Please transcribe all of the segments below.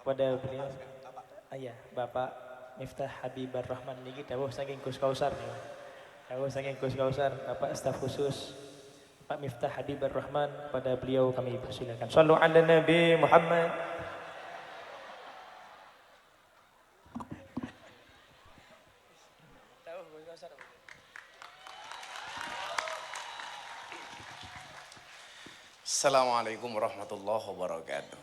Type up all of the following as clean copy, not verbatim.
kepada beliau. Ya, Bapak Miftah Habibur Rahman niki dawuh saking Gus Kausar nih. Dawuh saking Gus Kausar, Bapak staf khusus Pak Miftah Habibur Rahman, kepada beliau kami persilakan. Shallu ala Nabi Muhammad. Assalamualaikum warahmatullahi wabarakatuh.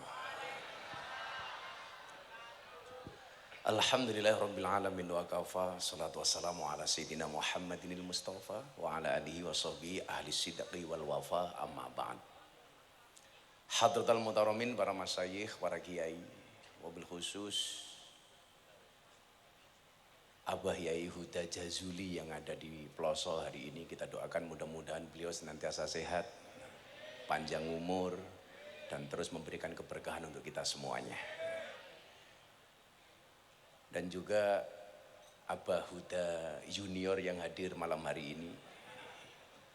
Alhamdulillahirabbil alamin wa kafa, salatu wassalamu ala sayyidina Muhammadinil Mustafa wa ala alihi wa sahbihi ahli sidqi wal wafa, amma ba'd. Hadratal mutaramin, para masyayikh, para kiai, wabil khusus Abah Yai Huda Jazuli yang ada di pelosok hari ini, kita doakan mudah-mudahan beliau senantiasa sehat, panjang umur, dan terus memberikan keberkahan untuk kita semuanya. Dan juga Abah Huda Junior yang hadir malam hari ini,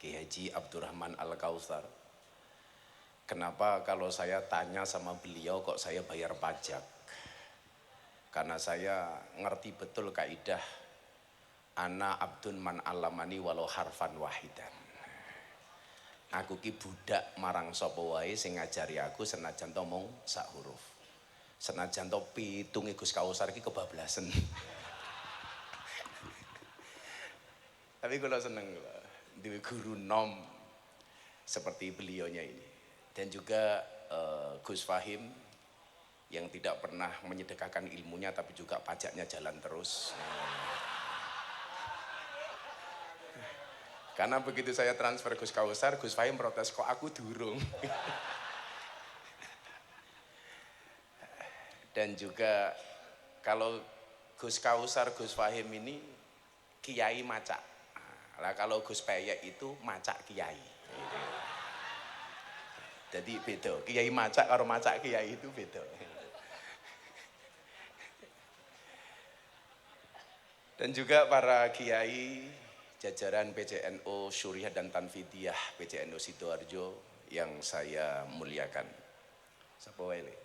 Kiai Haji Abdurrahman Al-Kautsar. Kenapa kalau saya tanya sama beliau kok saya bayar pajak? Karena saya ngerti betul kaidah ana abdun man alamani walau harfan wahidan. Aku ki budak marang sapa wae sing ngajari aku senajan to mung sak huruf. Senajan to pitunge Gus Kausar ki kebablasan. Tapi kula seneng duwe guru nom seperti beliaunya ini. Dan juga Gus Fahim yang tidak pernah menyedekahkan ilmunya tapi juga pajaknya jalan terus. Karena begitu saya transfer Gus Kausar, Gus Fahim protes, kok aku durung. Dan juga kalau Gus Kausar, Gus Fahim ini kiai macak. Nah, kalau Gus Peyek itu macak kiai. Jadi beda, kiai macak karo macak kiai itu beda. Dan juga para kiai jajaran PCNU Syuriah dan Tanfidiyah PCNU Sidoarjo yang saya muliakan. Sapa wae?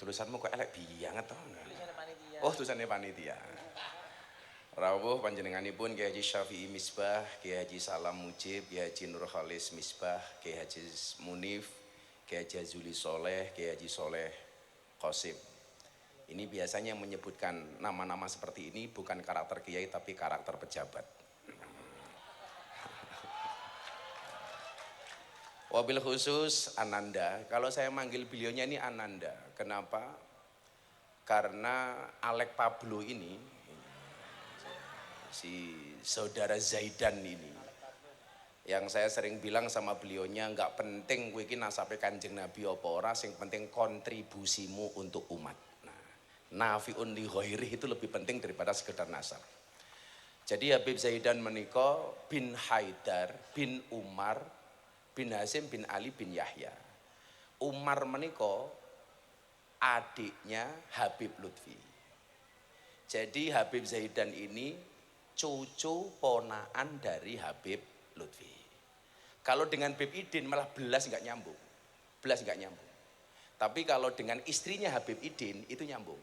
Tulisanmu kok elek banget toh? Tulisannya panitia. Oh, tulisannya panitia. Rawuh panjenenganipun Kiai Haji Syafi'i Misbah, Kiai Haji Salam Mujib, Kiai Haji Nur Khalis Misbah, Kiai Haji Munif, Kiai Haji Azuli Soleh, Kiai Haji Soleh Qasim. Ini biasanya menyebutkan nama-nama seperti ini bukan karakter kiai tapi karakter pejabat. Wabil khusus Ananda, kalau saya manggil beliaunya ini Ananda. Kenapa? Karena Alek Pablo ini, si saudara Zaidan ini, yang saya sering bilang sama beliaunya, nggak penting kowe iki nasabe Kanjeng Nabi apa ora, sing penting kontribusimu untuk umat. Nafi'un li ghairi itu lebih penting daripada sekedar nasab. Jadi Habib Zaidan menika bin Haidar bin Umar bin Hasim bin Ali bin Yahya. Umar menika adiknya Habib Lutfi. Jadi Habib Zaidan ini cucu ponaan dari Habib Lutfi. Kalau dengan Habib Idin malah belas nggak nyambung. Belas nggak nyambung. Tapi kalau dengan istrinya Habib Idin itu nyambung.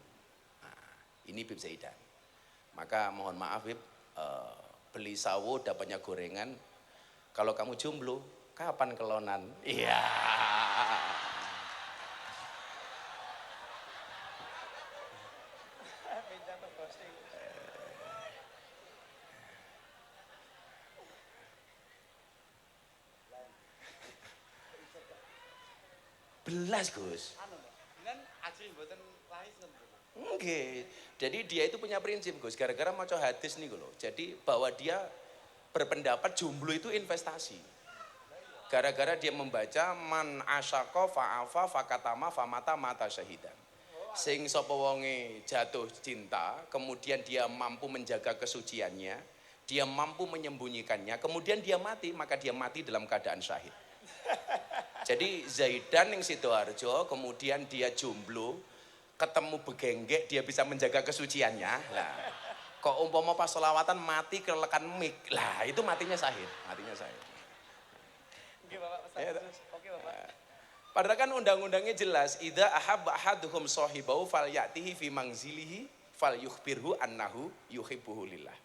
Ini Habib Zaidan. Maka mohon maaf Habib, beli sawo dapatnya gorengan. Kalau kamu jomblo, kapan kelonan? Iya. Belas Gus. Oke, jadi dia itu punya prinsip Gus, gara-gara maca hadis nih loh. Jadi bahwa dia berpendapat jomblo itu investasi. Gara-gara dia membaca man asyqa fa'afa fakatama famata mata syahidan. Sing sapa wonge jatuh cinta, kemudian dia mampu menjaga kesuciannya, dia mampu menyembunyikannya, kemudian dia mati, maka dia mati dalam keadaan syahid. Jadi Zaidan yang Sidoarjo, kemudian dia jomblo, ketemu begenggek, dia bisa menjaga kesuciannya. Lah, kok umpama pas sholawatan mati kelekan mik, lah itu matinya syahid, matinya syahid. Oke Bapak, Oke Bapak. Padahal kan undang-undangnya jelas, idza ahabba ahaduhum shahibau falyatihi fi manzilihi falyukhbirhu annahu yuhibbuhu lillah.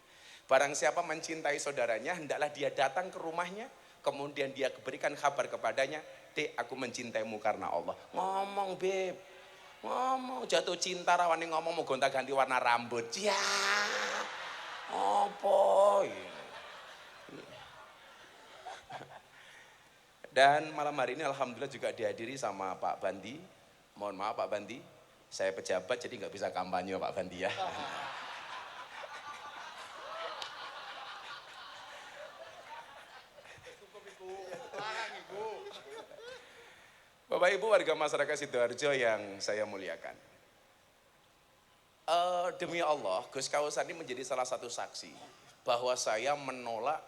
Barang siapa mencintai saudaranya, hendaklah dia datang ke rumahnya, kemudian dia berikan kabar kepadanya, "Dek, aku mencintaimu karena Allah." Ngomong, Beb. Ngomong jatuh cinta rawani ngomong mau gonta-ganti warna rambut. Ya. Apa? Dan malam hari ini alhamdulillah juga dihadiri sama Pak Bandi. Mohon maaf Pak Bandi, saya pejabat jadi nggak bisa kampanye Pak Bandi ya. Bapak Ibu warga masyarakat Sidoarjo yang saya muliakan. Demi Allah, Gus Kausar ini menjadi salah satu saksi bahwa saya menolak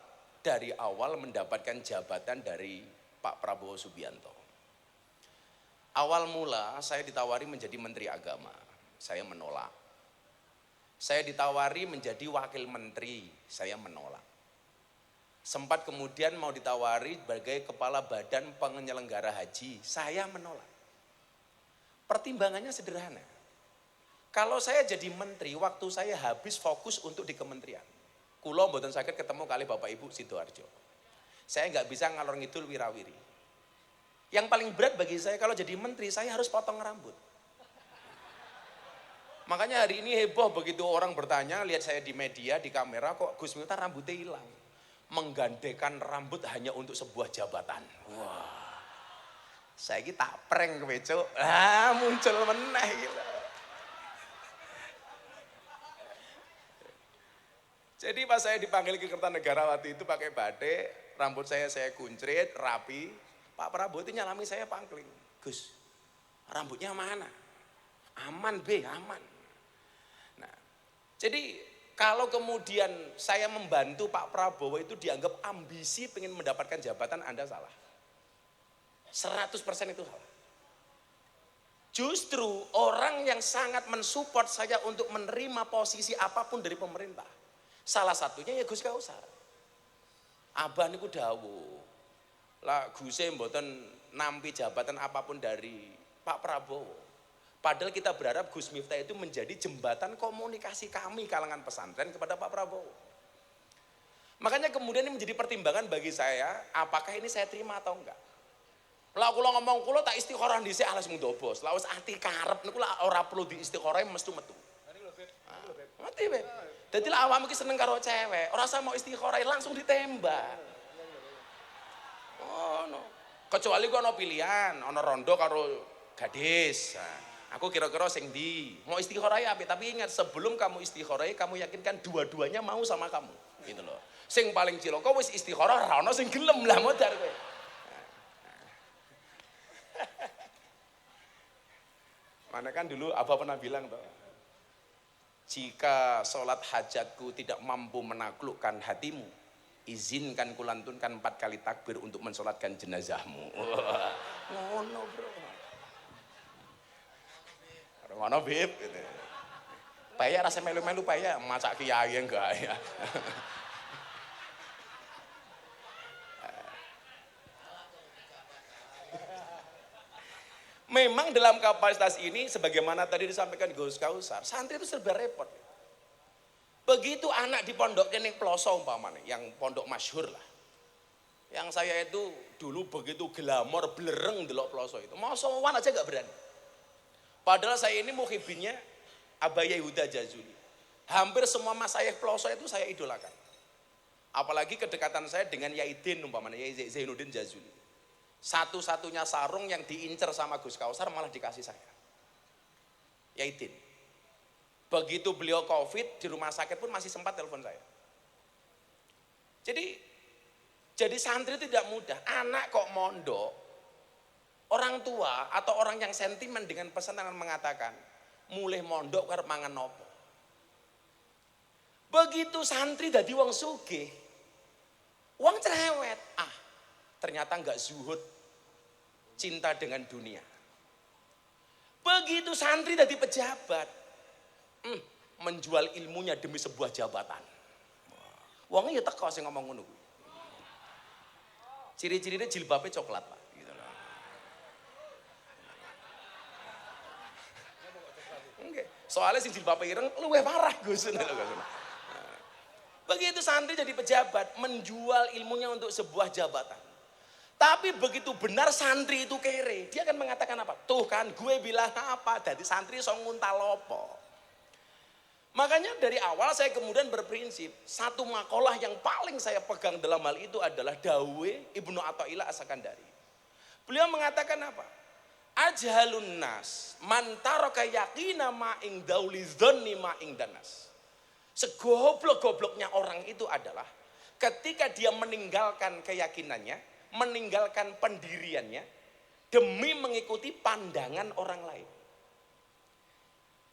dari awal mendapatkan jabatan dari Pak Prabowo Subianto. Awal mula saya ditawari menjadi Menteri Agama, saya menolak. Saya ditawari menjadi Wakil Menteri, saya menolak. Sempat kemudian mau ditawari sebagai Kepala Badan Penyelenggara Haji, saya menolak. Pertimbangannya sederhana. Kalau saya jadi menteri, waktu saya habis fokus untuk di kementerian. Kulo mboten saged ketemu kali Bapak Ibu Sidoarjo. Saya nggak bisa ngalor ngidul wirawiri. Yang paling berat bagi saya kalau jadi menteri, saya harus potong rambut. Makanya hari ini heboh begitu orang bertanya, lihat saya di media, di kamera, kok Gus Miftah rambutnya hilang. Menggandakan rambut hanya untuk sebuah jabatan. Wah, saya ini tak prank kowe, Cuk. Muncul meneh gitu. Jadi pas saya dipanggil ke Kertanegara waktu itu pakai batik, rambut saya kuncrit, rapi. Pak Prabowo itu nyalami saya pangkling. Gus, rambutnya mana? Aman be, aman. Nah, jadi kalau kemudian saya membantu Pak Prabowo itu dianggap ambisi pengen mendapatkan jabatan, Anda salah. 100% itu salah. Justru orang yang sangat mensupport saya untuk menerima posisi apapun dari pemerintah. Salah satunya ya Gus Kausar. Abah niku dawuh. Lah Guse mboten nampi jabatan apapun dari Pak Prabowo. Padahal kita berharap Gus Miftah itu menjadi jembatan komunikasi kami kalangan pesantren kepada Pak Prabowo. Makanya kemudian ini menjadi pertimbangan bagi saya, apakah ini saya terima atau enggak. Lah kula ngomong kula tak istikharah dhisik alas mung dobos. Lah wis ati karep niku lah ora perlu diistikharah mesti metu. Ngerti, Beb? Dadi lah awakmu ki seneng karo cewek, ora usah mau istikharah langsung ditembak. Oh no. Kecuali ku ana pilihan, ana rondo karo gadis. Nah, aku kira-kira sing ndi? Mau istikharah ya apik, tapi ingat sebelum kamu istikharah kamu yakinkan dua-duanya mau sama kamu, gitu loh. Sing paling cilaka wis istikharah ora ana sing gelem lah modar kowe. Mana kan dulu Abah pernah bilang toh, jika sholat hajatku tidak mampu menaklukkan hatimu, izinkan kulantunkan 4 kali takbir untuk mensolatkan jenazahmu. Ngono bro. Ngono bib. Gitu. Paya rasa melu-melu paya, masak kiai enggak ya. Memang dalam kapasitas ini, sebagaimana tadi disampaikan Gus Kausar, santri itu serba repot. Begitu anak di pondok kene ploso umpamanya, yang pondok masyhur lah. Yang saya itu dulu begitu glamor blereng delok ploso itu. Mau sowan aja gak berani. Padahal saya ini muhibinnya Abah Yehuda Jazuli. Hampir semua masayikh ploso itu saya idolakan. Apalagi kedekatan saya dengan Yaidin umpamanya, Yai Zainuddin Jazuli. Satu-satunya sarung yang diincer sama Gus Kausar malah dikasih saya. Yaidin. Begitu beliau COVID di rumah sakit pun masih sempat telepon saya. Jadi santri itu tidak mudah. Anak kok mondok, orang tua atau orang yang sentimen dengan pesantren mengatakan, mulai mondok karep mangan nopo. Begitu santri dadi wong sugih, wong cerewet, ternyata enggak zuhud, cinta dengan dunia. Begitu santri dadi pejabat, menjual ilmunya demi sebuah jabatan. Wongnya ya teko sing ngomong ngono. Ciri-cirinya jilbabnya coklat, Pak. Gitu loh. Soalnya sing jilbab ireng luwih parah Gus. Begitu santri jadi pejabat, menjual ilmunya untuk sebuah jabatan. Tapi begitu benar santri itu kere, dia akan mengatakan apa? Tuh kan gue bilang apa, jadi santri so nguntal opo. Makanya dari awal saya kemudian berprinsip, satu makalah yang paling saya pegang dalam hal itu adalah dawe Ibnu Athaillah As-Sakandari. Beliau mengatakan apa? Ajhalun nas man taraka yaqina ma ing dauli dzanni ma ing danas. Segoblok-gobloknya orang itu adalah ketika dia meninggalkan keyakinannya, meninggalkan pendiriannya demi mengikuti pandangan orang lain.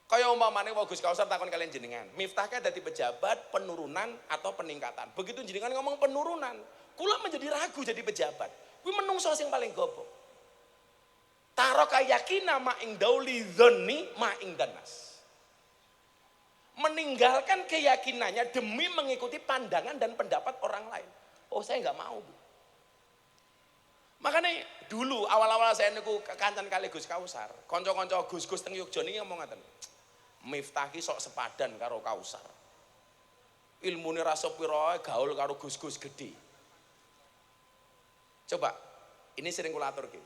Kaya umpamane Gus Kausar takon kalian jenengan, Miftahnya dadi pejabat, penurunan atau peningkatan. Begitu jenengan ngomong penurunan, kula menjadi ragu jadi pejabat. Kuwi menungso sing paling goblok. Taraka yakina ma ing dauli dzanni ma ing danas. Meninggalkan keyakinannya demi mengikuti pandangan dan pendapat orang lain. Oh, saya nggak mau, Bu. Makanya dulu awal-awal saya niku kancan kali Gus Kausar, kanca-kanca Gus-gus teng Yogya niki ngomong ngaten. Miftah ki sok sepadan karo Kausar. Ilmune ra sepira gaul karo Gus-gus gede. Coba, ini sering kula aturke.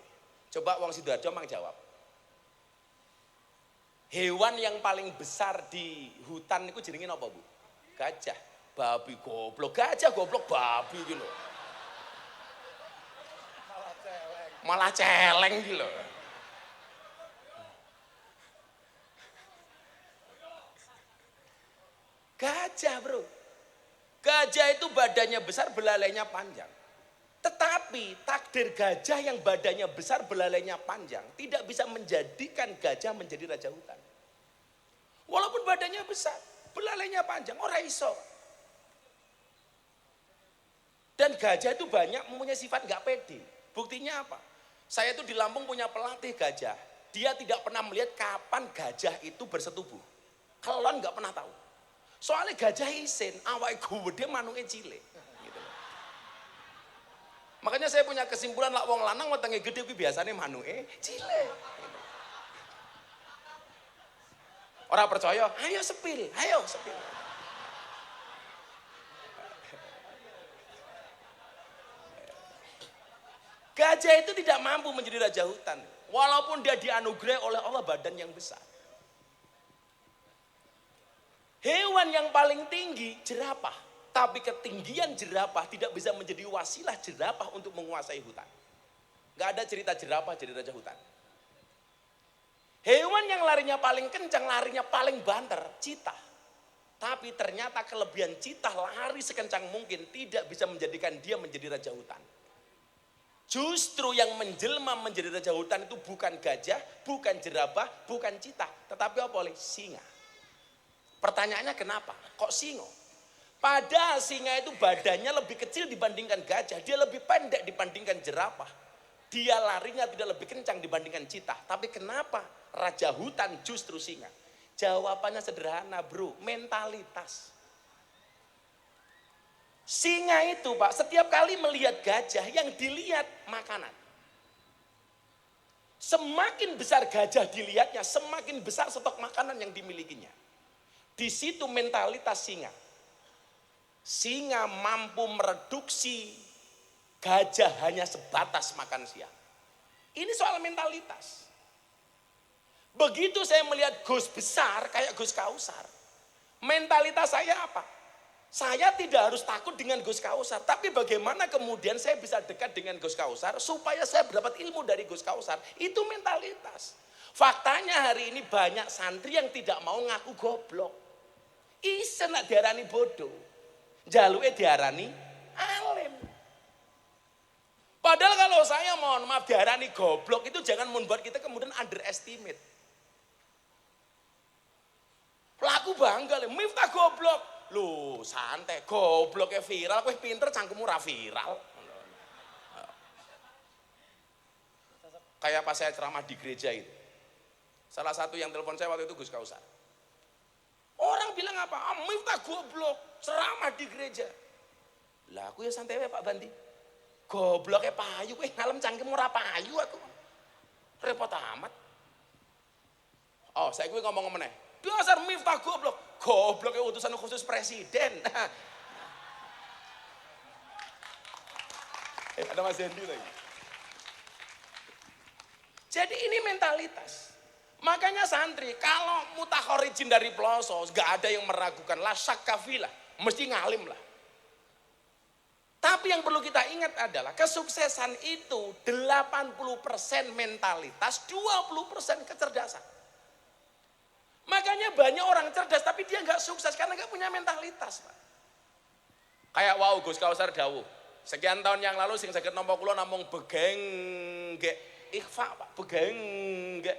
Coba wong Sidoarjo mang jawab. Hewan yang paling besar di hutan niku jenenge napa, Bu? Gajah. Babi goblok, gajah goblok, babi iki lho. Malah celeng iki lho. Gajah, Bro. Gajah itu badannya besar, belalainya panjang. Tetapi takdir gajah yang badannya besar, belalainya panjang tidak bisa menjadikan gajah menjadi raja hutan. Walaupun badannya besar, belalainya panjang, ora iso. Dan gajah itu banyak mempunyai sifat nggak pede. Buktinya apa? Saya itu di Lampung punya pelatih gajah. Dia tidak pernah melihat kapan gajah itu bersetubuh. Kelon nggak pernah tahu. Soalnya gajah isin, awake gede manuke cilik. Gitu. Makanya saya punya kesimpulan lak wong lanang wetenge gede kuwi biasane manuke cilik. Gitu. Ora percaya? Ayo sepil, ayo sepil. Gajah itu tidak mampu menjadi raja hutan, walaupun dia dianugerahi oleh Allah badan yang besar. Hewan yang paling tinggi jerapah, tapi ketinggian jerapah tidak bisa menjadi wasilah jerapah untuk menguasai hutan. Gak ada cerita jerapah jadi raja hutan. Hewan yang larinya paling kencang, larinya paling banter, citah. Tapi ternyata kelebihan citah lari sekencang mungkin tidak bisa menjadikan dia menjadi raja hutan. Justru yang menjelma menjadi raja hutan itu bukan gajah, bukan jerapah, bukan citah, tetapi apa oleh singa. Pertanyaannya kenapa? Kok singa? Padahal singa itu badannya lebih kecil dibandingkan gajah, dia lebih pendek dibandingkan jerapah. Dia larinya tidak lebih kencang dibandingkan citah. Tapi kenapa raja hutan justru singa? Jawabannya sederhana, Bro, mentalitas. Singa itu, Pak, setiap kali melihat gajah yang dilihat makanan. Semakin besar gajah dilihatnya, semakin besar stok makanan yang dimilikinya. Di situ mentalitas singa. Singa mampu mereduksi gajah hanya sebatas makan siang. Ini soal mentalitas. Begitu saya melihat Gus besar kayak Gus Kausar. Mentalitas saya apa? Saya tidak harus takut dengan Gus Kausar. Tapi bagaimana kemudian saya bisa dekat dengan Gus Kausar supaya saya mendapat ilmu dari Gus Kausar. Itu mentalitas. Faktanya hari ini banyak santri yang tidak mau ngaku goblok. Isen nak diarani bodoh. Jaluke diarani alim. Padahal kalau saya mohon maaf diarani goblok itu jangan membuat kita kemudian underestimate. Laku bangga, Miftah goblok. Loh santai, gobloknya viral, kowe pinter cangkemmu ra viral. Kayak pas saya ceramah di gereja itu. Salah satu yang telepon saya waktu itu Gus Kausar. Orang bilang apa? Miftah goblok, ceramah di gereja. Lah aku ya santai Pak Bandi. Gobloknya payu, kowe ngalem cangkemmu ra payu aku. Repot amat. Oh, saya gue ngomong meneh. Dasar Miftah goblok. Gobloknya utusan khusus presiden. Ada Mas Hendi lagi. Jadi ini mentalitas. Makanya santri, kalau mutakhorijin dari pelosok, gak ada yang meragukan. La syakka filah, mesti ngalim lah. Tapi yang perlu kita ingat adalah kesuksesan itu 80% mentalitas, 20% kecerdasan. Makanya banyak orang cerdas tapi dia nggak sukses karena nggak punya mentalitas, Pak. Kayak wow Gus Kausar dawuh. Sekian tahun yang lalu sing saged nampa kula namung begenggek ikhfa, Pak, begenggek.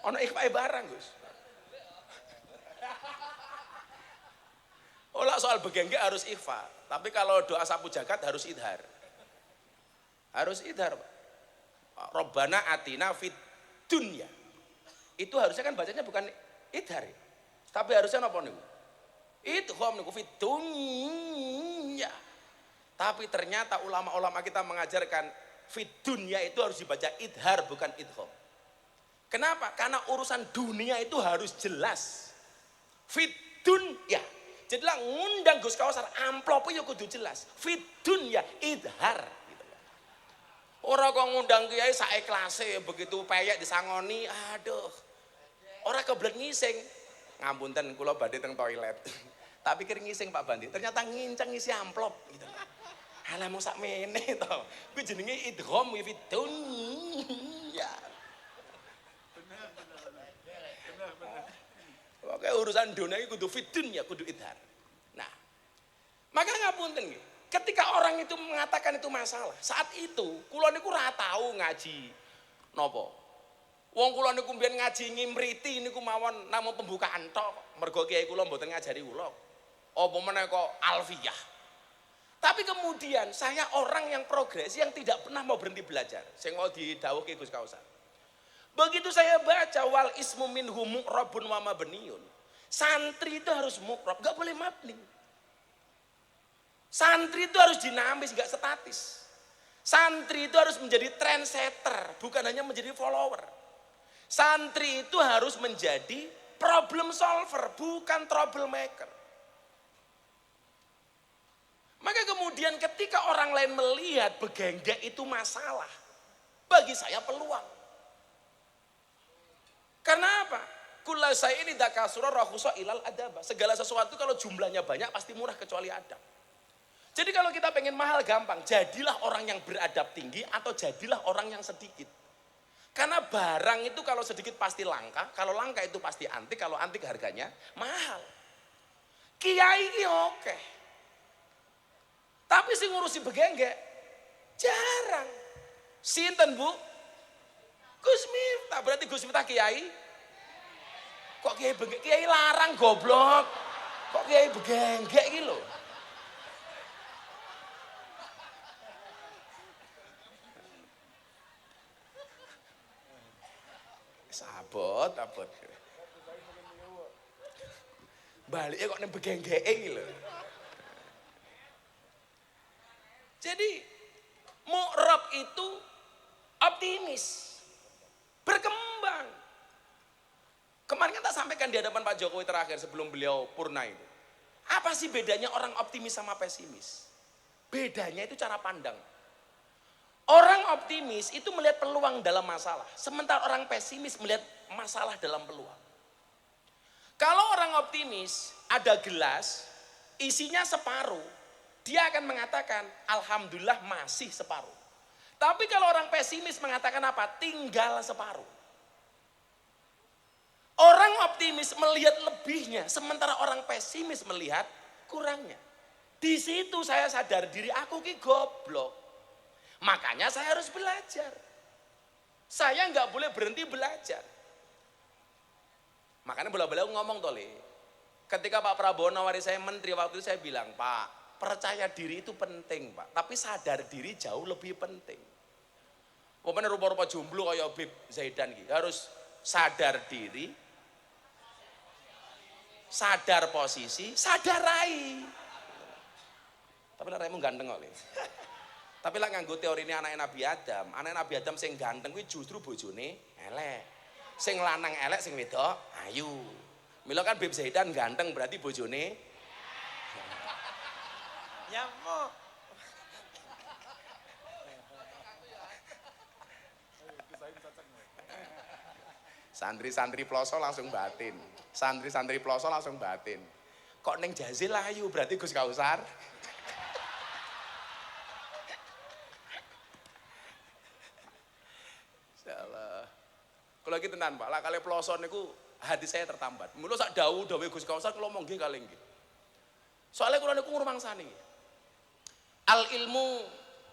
Ono ikhfa barang, Gus. Olah soal begenggek harus ikhfa, tapi kalau doa sapu jagat harus idhar. Harus idhar, Pak. Robbana atina fid dunya. Itu harusnya kan bacanya bukan idhar ya. Tapi harusnya napa niku? Idgham niku fid dunya. Tapi ternyata ulama-ulama kita mengajarkan fid dunya itu harus dibaca idhar bukan idgham. Kenapa? Karena urusan dunia itu harus jelas. Fid dunya. Jadilah ngundang Gus Kausar amplopnya kudu jelas. Fid dunya idhar. Orang kok ngundang kiai saikhlase begitu peyek disangoni, aduh. Orang kebelet ngising. Ngapunten kula badhe teng toilet. Tak pikir ngising Pak Bandi, ternyata nginceng ngisi amplop gitu. Halah mung sakmene to. Kuwi jenenge idgham fi dunya. Benar. Oke, urusan dunia iki kudu fi dunya, kudu idhar. Nah, maka ngapunten nggih. Ketika orang itu mengatakan itu masalah, saat itu kula niku ora tau ngaji napa. Wong kula niku mbiyen ngaji ngimriti niku mawon namung pembukaan tok. Mergo kiai kula mboten ngajari kula. Apa meneh kok alfiyah. Tapi kemudian saya orang yang progres yang tidak pernah mau berhenti belajar. Sing mau didhawuhke Gus Kausar. Begitu saya baca wal ismu minhu mu'rabun wa mabniun. Santri itu harus mu'rab, enggak boleh mabni. Santri itu harus dinamis, gak statis. Santri itu harus menjadi trendsetter, bukan hanya menjadi follower. Santri itu harus menjadi problem solver, bukan troublemaker. Maka kemudian ketika orang lain melihat begenggek itu masalah, bagi saya peluang. Karena apa? Kula saya ini dakasura rahusa ilal adaba. Segala sesuatu kalau jumlahnya banyak pasti murah kecuali adab. Jadi kalau kita pengen mahal gampang, jadilah orang yang beradab tinggi atau jadilah orang yang sedikit. Karena barang itu kalau sedikit pasti langka, kalau langka itu pasti antik, kalau antik harganya mahal. Kiai ini oke. Tapi sing ngurusi begenggek jarang. Sinten Bu? Gus Miftah, berarti Gus Miftah kiai? Kok kiai begenggek? Kiai larang goblok. Kok kiai begenggek iki lho? Abot. Baliknya kok ning begenggeke iki lho. Jadi mu'rab itu optimis. Berkembang. Kemarin kan tak sampaikan di hadapan Pak Jokowi terakhir sebelum beliau purna itu. Apa sih bedanya orang optimis sama pesimis? Bedanya itu cara pandang. Orang optimis itu melihat peluang dalam masalah. Sementara orang pesimis melihat masalah dalam peluang. Kalau orang optimis ada gelas, isinya separuh. Dia akan mengatakan, alhamdulillah masih separuh. Tapi kalau orang pesimis mengatakan apa? Tinggal separuh. Orang optimis melihat lebihnya, sementara orang pesimis melihat kurangnya. Di situ saya sadar diri aku ki goblok. Makanya saya harus belajar. Saya nggak boleh berhenti belajar. Makanya beliau ngomong tole. Ketika Pak Prabowo nawari saya menteri waktu itu saya bilang, Pak, percaya diri itu penting Pak. Tapi sadar diri jauh lebih penting. Pokoknya rupa-rupa jomblo kayak Bib Zaidan gitu. Harus sadar diri, sadar posisi, sadar rai. Tapi raimu ganteng kok. Tapi lah nganggo teori ini anak Nabi Adam sing ganteng kuwi justru bojone elek. Sing lanang elek, sing wedok ayu. Mila kan Bib Zaidan ganteng berarti bojone nyamuk. Santri-santri ploso langsung batin. Santri-santri ploso langsung batin. Kok neng Jazil ayu berarti Gus Kausar. Insyaallah. Kalau lagi tenan Pak, lah kali ploso niku hati saya tertambat. Mula sak dawu Gus Kausar kula monggo nggih kalih nggih. Soalnya kula niku ngrumangsani. Al ilmu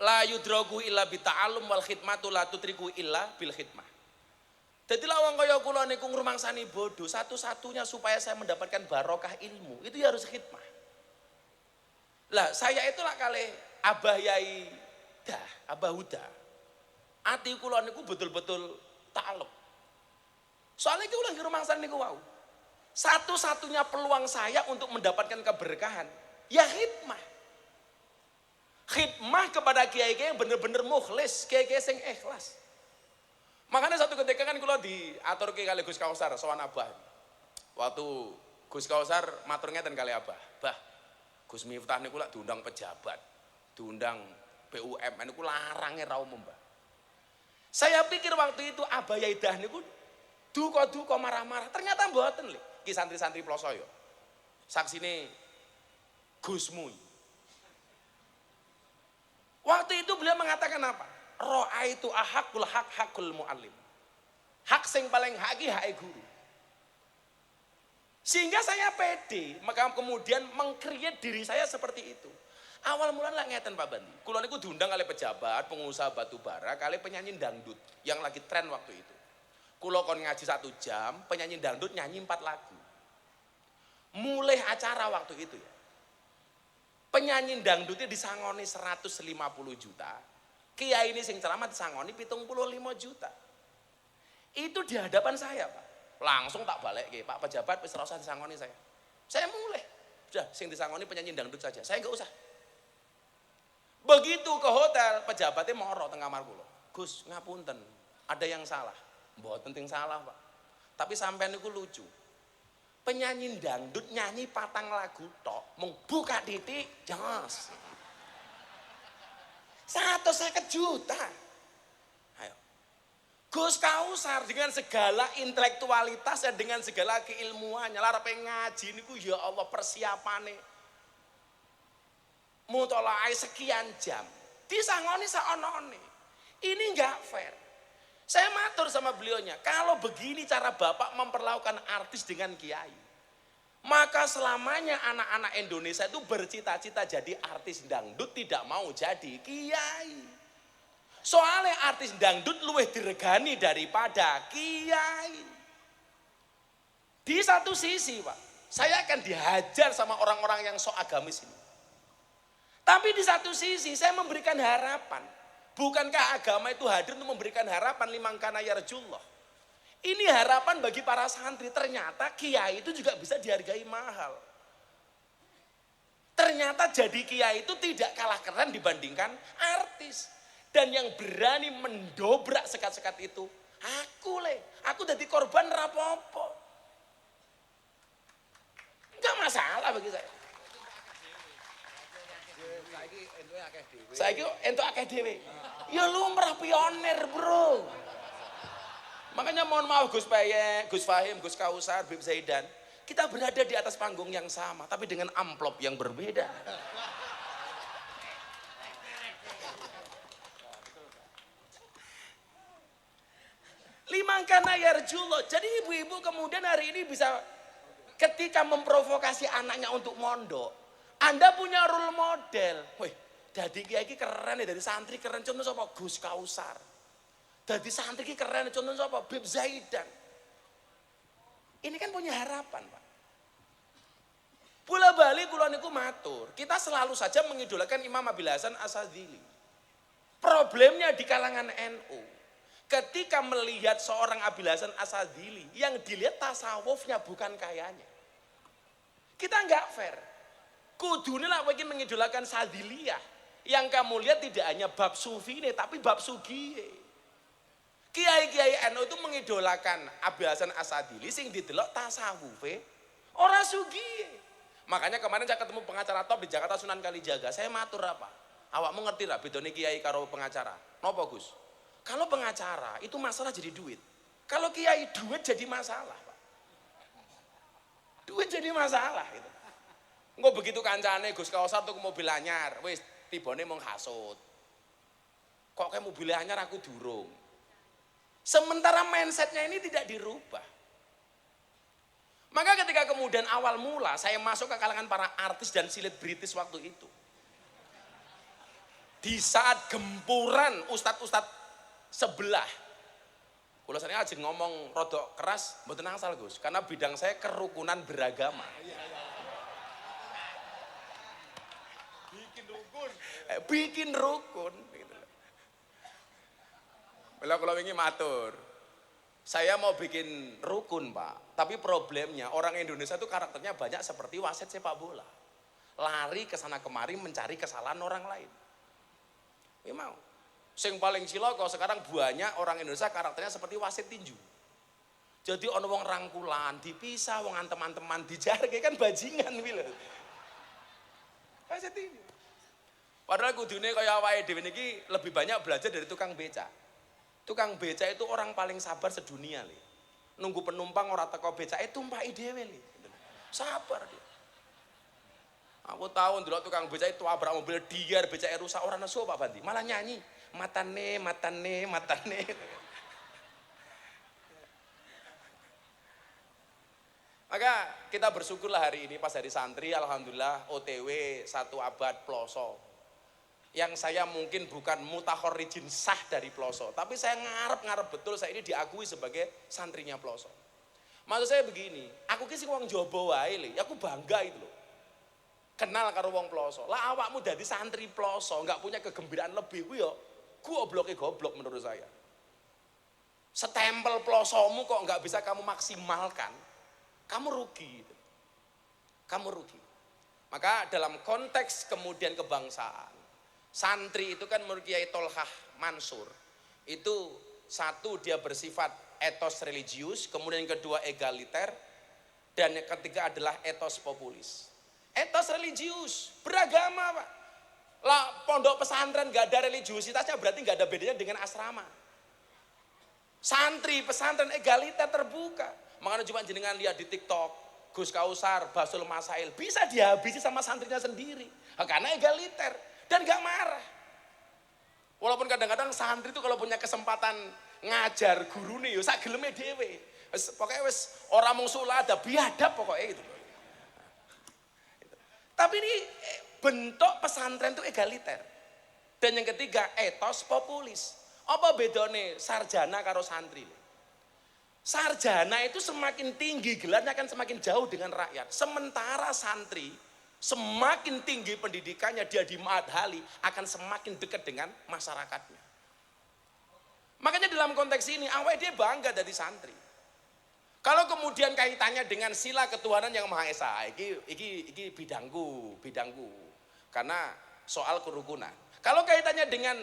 la yudraku illa bi ta'allum wal khidmatu la tutriku illa bil khidmah. Jadi lawang kaya kula niku ngrumangsani bodoh, satu-satunya supaya saya mendapatkan barokah ilmu itu ya harus khidmah. Lah saya itulah kali Abah Yai Abah Huda. Ati kula niku betul-betul ta'alluq. Soalnya kula ngrumangsani niku wau. Satu-satunya peluang saya untuk mendapatkan keberkahan ya khidmah. Khidmah kepada kiai-kiai yang bener-bener mukhlis, kiai-kiai sing ikhlas. Makanya satu ketika kan kula diaturke kali Gus Kausar sowan Abah. Waktu Gus Kausar matur ngeten kali Abah, "Bah, Gus Miftah niku lak diundang pejabat, diundang BUMN niku larange ra umum, Mbah." Saya pikir waktu itu Abah Yaidah niku duka-duka marah-marah. Ternyata mboten lho. Ki santri-santri ploso yo. Saksine Gusmu. Waktu itu beliau mengatakan apa? Ro'a itu ahakul hakul mu'allim. Hak sing paling hak iki hake guru. Sehingga saya pede, maka kemudian mengkreat diri saya seperti itu. Awal mula lah ngeten Pak Bandi. Kula niku diundang oleh pejabat, pengusaha batu bara, kali penyanyi dangdut yang lagi tren waktu itu. Kula kon ngaji 1 jam, penyanyi dangdut nyanyi 4 lagu. Mulai acara waktu itu ya. Penyanyi dangdutnya disangoni 150 juta. Kiai ini sing ceramah disangoni 75 juta. Itu di hadapan saya Pak. Langsung tak balik Pak pejabat wis ora usah disangoni saya. Saya mulai. Sudah sing disangoni penyanyi dangdut saja. Saya enggak usah. Begitu ke hotel pejabatnya moro teng kamar kula. Gus ngapunten, ada yang salah. Mboten ting salah Pak. Tapi sampean niku lucu. Penyanyi dangdut nyanyi 4 lagu tok, mung buka titik, jangas. 150 juta. Ayo. Gus Kausar dengan segala intelektualitas dan dengan segala keilmuannya, lara ngaji niku ya Allah persiapane. Mutolaai sekian jam. Disangoni saonone. Ini enggak fair. Saya matur sama beliaunya, kalau begini cara Bapak memperlakukan artis dengan kiai, maka selamanya anak-anak Indonesia itu bercita-cita jadi artis dangdut, tidak mau jadi kiai. Soalnya artis dangdut luwih diregani daripada kiai. Di satu sisi Pak, saya akan dihajar sama orang-orang yang sok agamis ini. Tapi di satu sisi saya memberikan harapan. Bukankah agama itu hadir untuk memberikan harapan liman kana yarjullah? Ini harapan bagi para santri. Ternyata kiai itu juga bisa dihargai mahal. Ternyata jadi kiai itu tidak kalah keren dibandingkan artis. Dan yang berani mendobrak sekat-sekat itu, aku jadi korban rapopo. Enggak masalah bagi saya. Saiki entuk akeh dhewe. Ya lumrah pionir, Bro. Makanya mohon maaf Gus Payek, Gus Fahim, Gus Kausar, Bib Zaidan. Kita berada di atas panggung yang sama tapi dengan amplop yang berbeda. Liman kana yarjullah. Jadi ibu-ibu kemudian hari ini bisa ketika memprovokasi anaknya untuk mondok, Anda punya role model. Wih, dadi kiai iki keren ya, dari santri keren, contoh sapa Gus Kausar. Dadi santri iki keren, contoh sapa Bib Zaidan. Ini kan punya harapan, Pak. Bola bali kula niku matur, kita selalu saja mengidolakan Imam Abil Hasan Asyadzili. Problemnya di kalangan NU, ketika melihat seorang Abil Hasan Asyadzili yang dilihat tasawufnya bukan kayanya. Kita enggak fair. Kudune lah ingin mengidolakan Sadiliyah. Yang kamu lihat tidak hanya bab sufi ini, tapi bab sugiye. Kiai-kiai NU itu mengidolakan Abi Hasan Asadili sing didelok tasawufe ora sugiye. Makanya kemarin saya ketemu pengacara top di Jakarta Sunan Kalijaga. Saya matur apa? Awakmu ngerti lah bedone kiai karo pengacara? Nopo Gus? Kalau pengacara itu masalah jadi duit. Kalau kiai duit jadi masalah, Pak. Duit jadi masalah gitu. Engko begitu kancane Gus Kausar tuku mobil anyar, wis tibone mung hasud. Kok kayak mobil anyar aku durung. Sementara mindsetnya ini tidak dirubah. Maka ketika kemudian awal mula saya masuk ke kalangan para artis dan selebritis waktu itu. Di saat gempuran ustadz-ustadz sebelah. Kalau saya aja ngomong rodok keras, mboten angsal Gus. Karena bidang saya kerukunan beragama. Bikin rukun. Kalau ingin matur, saya mau bikin rukun Pak, tapi problemnya orang Indonesia itu karakternya banyak seperti wasit sepak bola, lari ke sana kemari mencari kesalahan orang lain. Ya mau, sing paling ciloko sekarang banyak orang Indonesia karakternya seperti wasit tinju. Jadi ono wong rangkulan, dipisah, wong antem-anteman dijarke kan bajingan wile. Wasit tinju. Padahal kudune kaya awake dhewe niki lebih banyak belajar dari tukang beca. Tukang beca itu orang paling sabar sedunia li. Nunggu penumpang orang teko beca itu tumpaki dhewe li. Sabar dia. Aku tahu dulu tukang beca itu abrak mobil diar beca rusak orang nesu Pak Bandi. Malah nyanyi matane matane matane. Maka kita bersyukurlah hari ini pas hari santri alhamdulillah OTW 1 abad ploso. Yang saya mungkin bukan mutakhorrijin sah dari Ploso, tapi saya ngarep betul saya ini diakui sebagai santrinya Ploso. Maksud saya begini, aku ki sing wong Jawa wae lho, aku bangga itu loh. Kenal karo wong Ploso. Lah awakmu dadi santri Ploso, enggak punya kegembiraan lebih ku ya goblok menurut saya. Stempel Plosomu kok enggak bisa kamu maksimalkan, kamu rugi. Kamu rugi. Maka dalam konteks kemudian kebangsaan, santri itu kan menurut Kiai Tolhah Mansur itu satu dia bersifat etos religius, kemudian yang kedua egaliter, dan yang ketiga adalah etos populis. Etos religius beragama Pak. Lah pondok pesantren gak ada religiusitasnya berarti gak ada bedanya dengan asrama. Santri pesantren egaliter terbuka. Makanya cuma jenengan lihat di TikTok Gus Kausar, Basul Masail bisa dihabisi sama santrinya sendiri karena egaliter. Dan gak marah. Walaupun kadang-kadang santri itu kalau punya kesempatan ngajar guru nih, sak geleme dhewe. Pokoknya wis ora mung ada biadab pokoknya gitu. Tapi ini bentuk pesantren itu egaliter. Dan yang ketiga etos populis. Apa bedane sarjana karo santri? Sarjana itu semakin tinggi gelarnya akan semakin jauh dengan rakyat. Sementara santri semakin tinggi pendidikannya dia di Ma'had Hali akan semakin dekat dengan masyarakatnya. Makanya dalam konteks ini awake dia bangga dari santri. Kalau kemudian kaitannya dengan sila ketuhanan yang Maha Esa, iki bidangku. Karena soal kerukunan. Kalau kaitannya dengan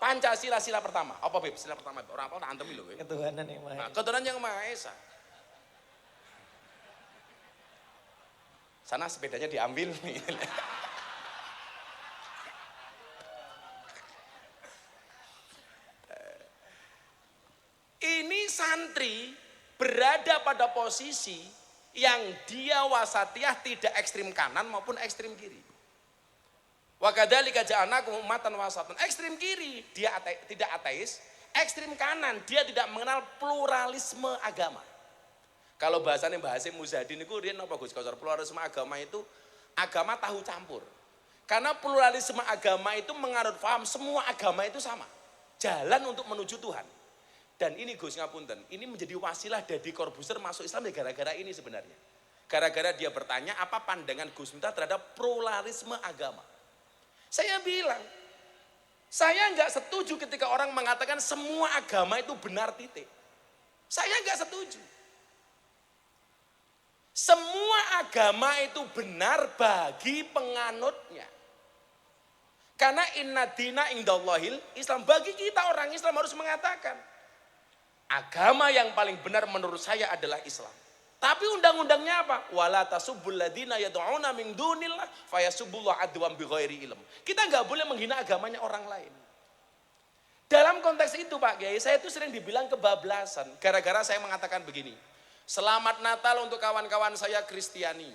Pancasila sila pertama, apa Beb? Sila pertama orang apa antem lho. Ketuhanan yang Maha Esa. Nah, ketuhanan yang Maha Esa. Sana sepedanya diambil. Ini santri berada pada posisi yang dia wasatiyah tidak ekstrim kanan maupun ekstrim kiri. Wa kadzalika ja'alnakum ummatan wasatan. Ekstrim kiri dia tidak ateis, ekstrim kanan dia tidak mengenal pluralisme agama. Kalau bahasanya Mbah Hasyim Muzadi niku riyen napa Gus Kausar, pluralisme agama itu agama tahu campur. Karena pluralisme agama itu menganut paham semua agama itu sama. Jalan untuk menuju Tuhan. Dan ini Gus ngapunten, ini menjadi wasilah Deddy Corbuzier masuk Islam ya gara-gara ini sebenarnya. Gara-gara dia bertanya apa pandangan Gus Miftah terhadap pluralisme agama. Saya bilang, saya enggak setuju ketika orang mengatakan semua agama itu benar titik. Saya enggak setuju. Semua agama itu benar bagi penganutnya. Karena inna dina indallahil Islam. Bagi kita orang Islam harus mengatakan, agama yang paling benar menurut saya adalah Islam. Tapi undang-undangnya apa? Wala tasubbul ladzina yad'una min dunillah fayasubbullah adwan bighairi ilm. Kita nggak boleh menghina agamanya orang lain. Dalam konteks itu Pak Kiai, saya itu sering dibilang kebablasan. Gara-gara saya mengatakan begini. Selamat Natal untuk kawan-kawan saya Kristiani.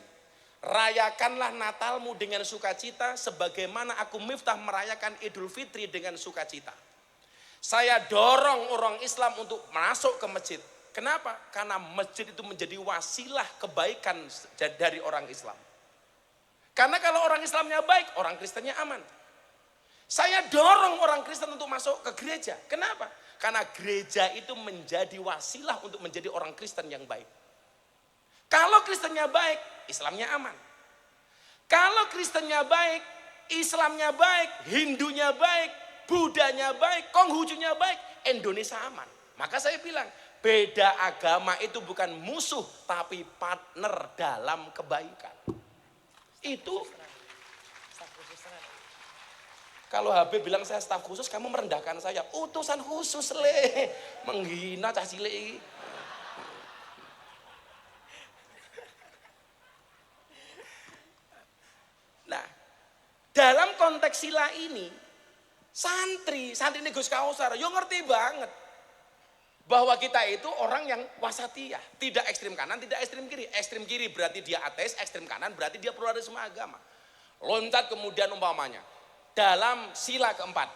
Rayakanlah Natalmu dengan sukacita sebagaimana aku Miftah merayakan Idul Fitri dengan sukacita. Saya dorong orang Islam untuk masuk ke masjid. Kenapa? Karena masjid itu menjadi wasilah kebaikan dari orang Islam. Karena kalau orang Islamnya baik, orang Kristennya aman. Saya dorong orang Kristen untuk masuk ke gereja. Kenapa? Karena gereja itu menjadi wasilah untuk menjadi orang Kristen yang baik. Kalau Kristennya baik, Islamnya aman. Kalau Kristennya baik, Islamnya baik, Hindunya baik, Budanya baik, Konghucunya baik, Indonesia aman. Maka saya bilang, beda agama itu bukan musuh, tapi partner dalam kebaikan. Itu kalau Habib bilang saya staf khusus, kamu merendahkan saya. Utusan khusus le, menghina cah cilik. Nah, dalam konteks sila ini, santri ini Gus Kausar, yo ngerti banget bahwa kita itu orang yang wasatiyah, tidak ekstrim kanan, tidak ekstrim kiri. Ekstrim kiri berarti dia ateis, ekstrim kanan berarti dia pluralisme agama. Loncat kemudian umpamanya dalam sila keempat,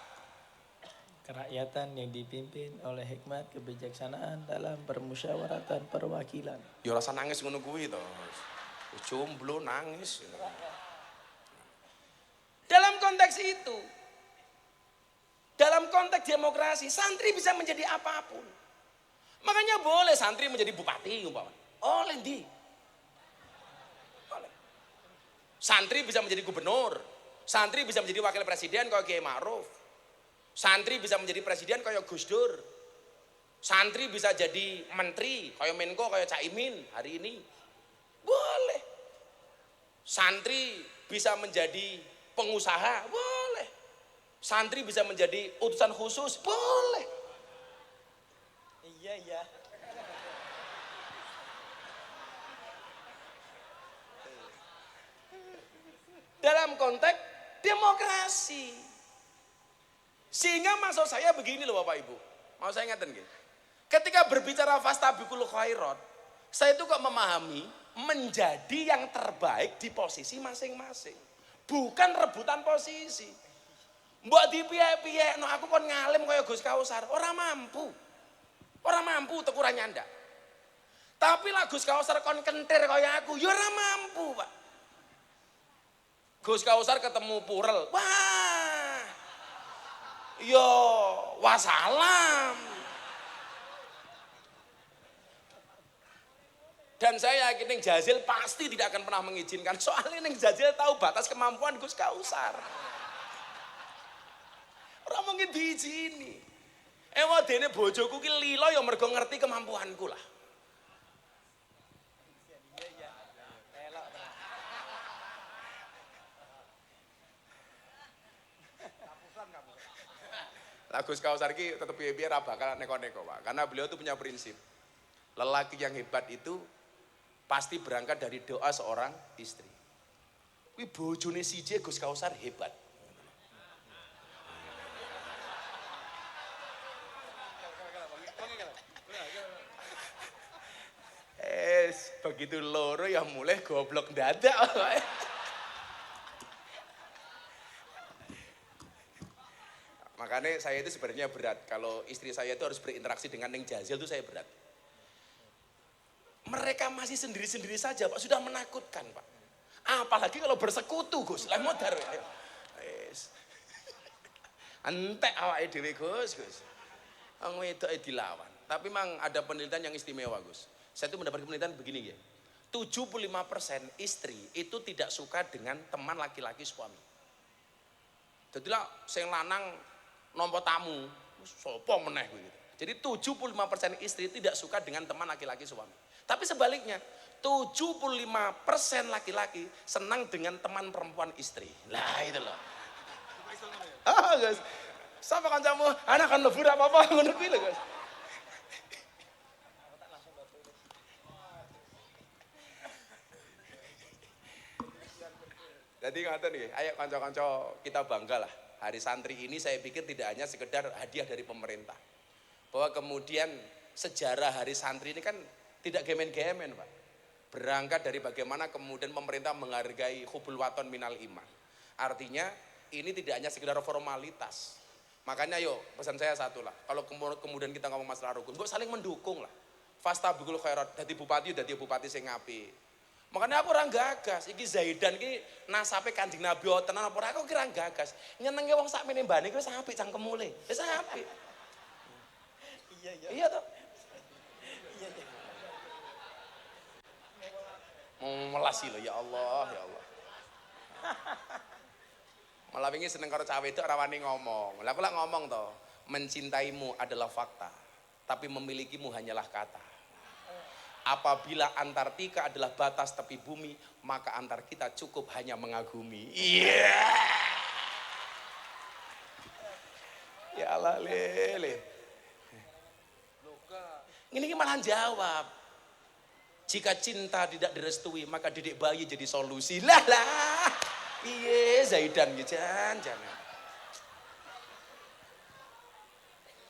kerakyatan yang dipimpin oleh hikmat kebijaksanaan dalam permusyawaratan perwakilan. yo rasa nangis ngono kuwi to. Jomblo nangis. Dalam konteks itu, dalam konteks demokrasi, santri bisa menjadi apapun. Makanya boleh santri menjadi bupati umpamanya. Oleh di. Boleh. Santri bisa menjadi gubernur. Santri bisa menjadi wakil presiden kayak Kiai Ma'ruf. Santri bisa menjadi presiden kayak Gus Dur. Santri bisa jadi menteri kayak Menko kayak Caimin hari ini. Boleh. Santri bisa menjadi pengusaha, boleh. Santri bisa menjadi utusan khusus, boleh. Iya. Dalam konteks demokrasi. Sehingga maksud saya begini loh Bapak Ibu. Mau saya ingatkan gitu. Ketika berbicara fastabiqul khairat, saya itu kok memahami menjadi yang terbaik di posisi masing-masing. Bukan rebutan posisi. Mbok dipiye-piye, no aku kon ngalim kaya Gus Kausar, orang mampu. Orang mampu tekuran nyanda. Tapi lah Gus Kausar kon kentir kaya aku, ya orang mampu Pak. Gus Kausar ketemu Purel, wah, yo wassalam. Dan saya yakin Neng Jazil pasti tidak akan pernah mengizinkan. Soalnya Neng Jazil tahu batas kemampuan Gus Kausar. Orang mungkin diizini. Dene bojoku ki lilo ya mergo ngerti kemampuanku lah. Lah Gus Kausar ki tetep piye-piye ra bakal neko-neko Pak. Karena beliau tuh punya prinsip. Lelaki yang hebat itu pasti berangkat dari doa seorang istri. Kuwi bojone siji Gus Kausar hebat. Begitu loro ya mulai goblok dadak. Makanya saya itu sebenarnya berat. Kalau istri saya itu harus berinteraksi dengan Neng Jazil itu saya berat. Mereka masih sendiri-sendiri saja Pak, sudah menakutkan Pak. Apalagi kalau bersekutu Gus, lah modar. Entek awake dhewe Gus. Wong wedoke dilawan. Tapi memang ada penelitian yang istimewa Gus. Saya itu mendapat penelitian begini ya. 75% istri itu tidak suka dengan teman laki-laki suami. Jadi lah sing lanang nampa tamu, sapa meneh gitu. Jadi 75% istri tidak suka dengan teman laki-laki suami. Tapi sebaliknya, 75% laki-laki senang dengan teman perempuan istri. Lah itu loh. Gus. Sapa kancamu? Anak kan lebur apa-apa ngono kuwi lho, Gus. Jadi ngaten nih, ayo kanca-kanca kita bangga lah. Hari santri ini saya pikir tidak hanya sekedar hadiah dari pemerintah. Bahwa kemudian sejarah hari santri ini kan tidak gemen-gemen, Pak. Berangkat dari bagaimana kemudian pemerintah menghargai hubul waton minal iman. Artinya ini tidak hanya sekedar formalitas. Makanya yuk pesan saya satu lah. Kalau kemudian kita ngomong masalah rukun, kok saling mendukung lah. Fastabikul khairat, dadi bupati sing apik. Makanya aku orang gagas, iki Zaidan iki nasape Kanjeng Nabi tenan apa ora aku kira gagas. Nyenenge wong sakmene mbane kuwi wis apik cangkemmu le. Wis apik. Iya. Iya toh? Iya. Melasi lho ya Allah, ya Allah. Malah wingi seneng karo cah wedok ora wani ngomong. Lah aku lak ngomong toh, mencintaimu adalah fakta, tapi memilikimu hanyalah kata. Apabila Antartika adalah batas tepi bumi, maka antar kita cukup hanya mengagumi. Iya. Ya Allah lele. Ini malah jawab. Jika cinta tidak direstui, maka didik bayi jadi solusi. Lah. Iya Zaidan jangan.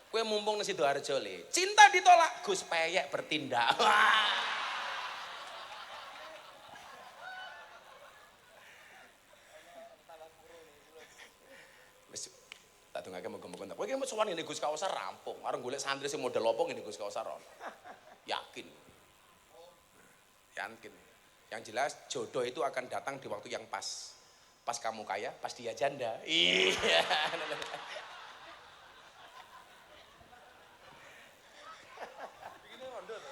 Kue mumpung nasi Sidoarjo le, cinta ditolak, Gus Peyek bertindak. Wis tak dongake muga-muga. Kowe iki mau sowan ngene Gus Kausar rampung, arep golek santri sing model opo ngene Gus Kausar. Yakin. Yang jelas jodoh itu akan datang di waktu yang pas. Pas kamu kaya, pas dia janda. Iya.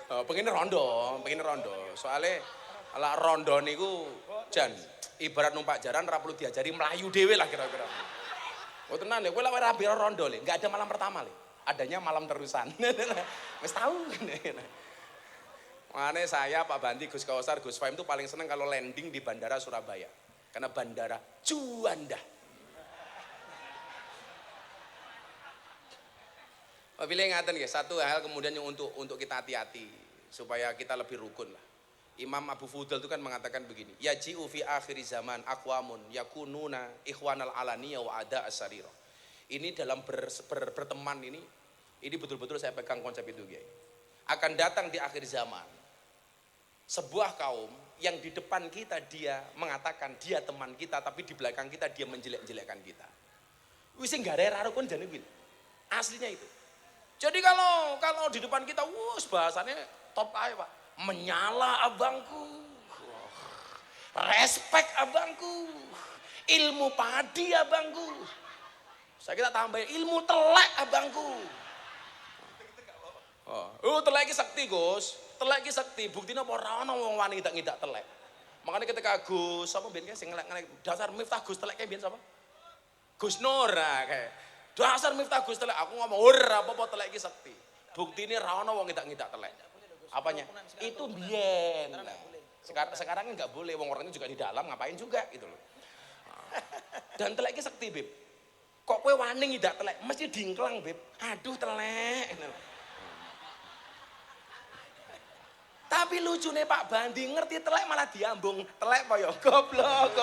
Pengen rondo. Soalnya ala rondo niku jan ibarat numpak jaran ora perlu diajari melayu dhewe lah kira-kira. Oh tenan lho, kowe lak ora biro rondo le, enggak ada malam pertama le. Adanya malam terusan. Wis tahu. Makanya saya Pak Bandi, Gus Kausar, Gus Faim itu paling seneng kalau landing di Bandara Surabaya. Karena Bandara Juanda. Pilih ngaten ya, satu hal kemudian yang untuk kita hati-hati supaya kita lebih rukun lah. Imam Abu Fudal itu kan mengatakan begini, yaji'u fi akhir zaman aqwamun yakununa ikhwanal alaniya wa ada asariro. Ini dalam berteman ini betul-betul saya pegang konsep itu ya. Akan datang di akhir zaman sebuah kaum yang di depan kita dia mengatakan dia teman kita, tapi di belakang kita dia menjelek-jelekkan kita. Wis sing gare rarukun jane kuwi. Aslinya itu. Jadi kalau di depan kita, bahasannya top aja Pak. Menyala abangku, respect abangku, ilmu padi abangku. Saya kita tambahin ilmu telek abangku. Telek iki sakti Gus, telek iki sakti. Buktinya apa ora ana wong wani ngidak telek. Makanya ketika Gus sapa mbiyen sing ngelek dasar Miftah Gus telek mbiyen sapa? Gus Nur kayak. Dasar Miftah Gus telek, aku ngomong ora apa-apa telek iki sakti. Buktine ra ono wong ngidak telek. Apanya? Itu biyen. Sekarang enggak boleh, wong orangnya juga di dalam ngapain juga gitu loh. Dan telek iki sakti, Beb. Kok kowe wani ngidak telek, mesti dingklang, Beb. Aduh telek. Tapi lucune Pak Bandi ngerti telek malah diambung. Telek apa ya? Goblok.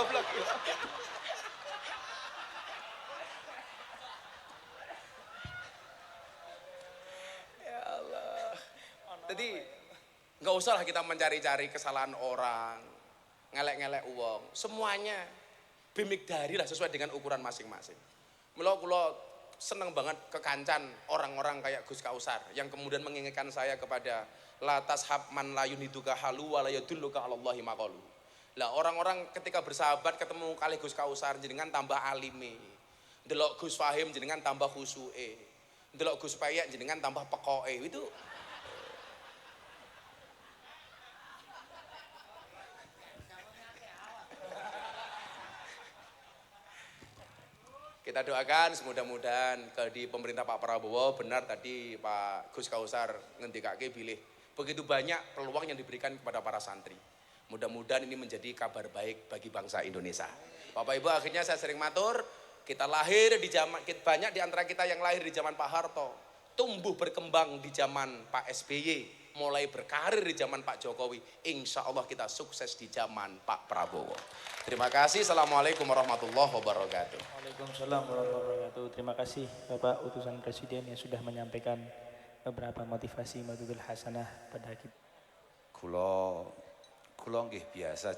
Jadi nggak usah lah kita mencari-cari kesalahan orang, ngelek-ngelek uang. Semuanya bimigdari lah sesuai dengan ukuran masing-masing. Mula seneng banget kekancan orang-orang kayak Gus Kausar yang kemudian mengingatkan saya kepada la tashab man la yuniduka halu wa la yadulluka 'alallahi maqalu. Lah orang-orang ketika bersahabat ketemu kali Gus Kausar jenengan tambah alime. Delok Gus Fahim jenengan tambah khusuke. Delok Gus Peyek jenengan tambah pekoke. Itu kita doakan semudah-mudahan di pemerintah Pak Prabowo benar tadi Pak Gus Kausar ngendikake bilih begitu banyak peluang yang diberikan kepada para santri. Mudah-mudahan ini menjadi kabar baik bagi bangsa Indonesia. Bapak Ibu akhirnya saya sering matur Kita lahir di zaman, banyak di antara kita yang lahir di zaman Pak Harto, tumbuh berkembang di zaman Pak SBY, mulai berkarir di zaman Pak Jokowi. Insya Allah kita sukses di zaman Pak Prabowo. Terima kasih. Assalamualaikum warahmatullahi wabarakatuh. Waalaikumsalam warahmatullahi wabarakatuh. Terima kasih Bapak Utusan Presiden yang sudah menyampaikan beberapa motivasi Maududul Hasanah pada kita. Kula nggih biasa